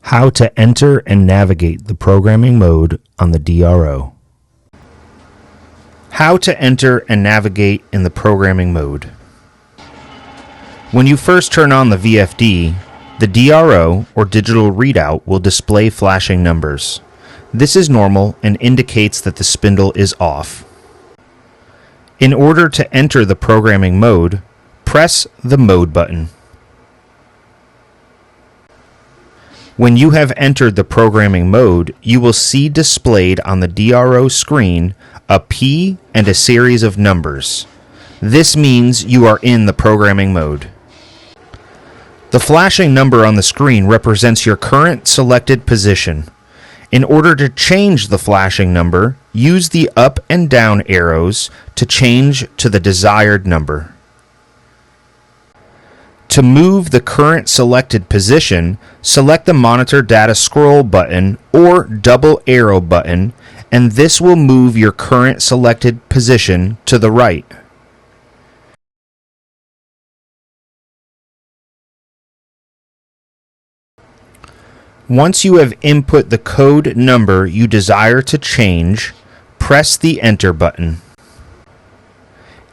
How to enter and navigate the programming mode on the DRO. How to enter and navigate in the programming mode. When you first turn on the VFD, the DRO, or digital readout, will display flashing numbers. This is normal and indicates that the spindle is off. In order to enter the programming mode, press the Mode button. When you have entered the programming mode, you will see displayed on the DRO screen a P and a series of numbers. This means you are in the programming mode. The flashing number on the screen represents your current selected position. In order to change the flashing number, use the up and down arrows to change to the desired number. To move the current selected position, select the Monitor Data Scroll button or double arrow button, and this will move your current selected position to the right. Once you have input the code number you desire to change, press the Enter button.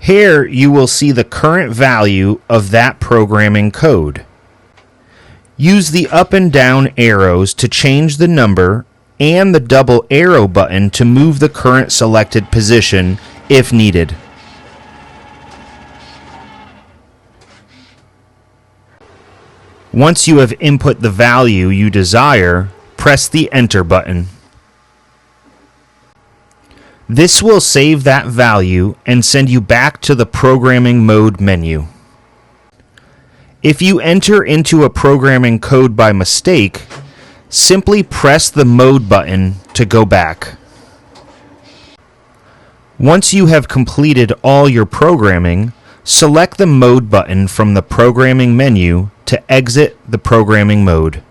Here you will see the current value of that programming code. Use the up and down arrows to change the number and the double arrow button to move the current selected position if needed. Once you have input the value you desire, press the Enter button. This will save that value and send you back to the programming mode menu. If you enter into a programming code by mistake, simply press the Mode button to go back. Once you have completed all your programming, select the Mode button from the programming menu to exit the programming mode.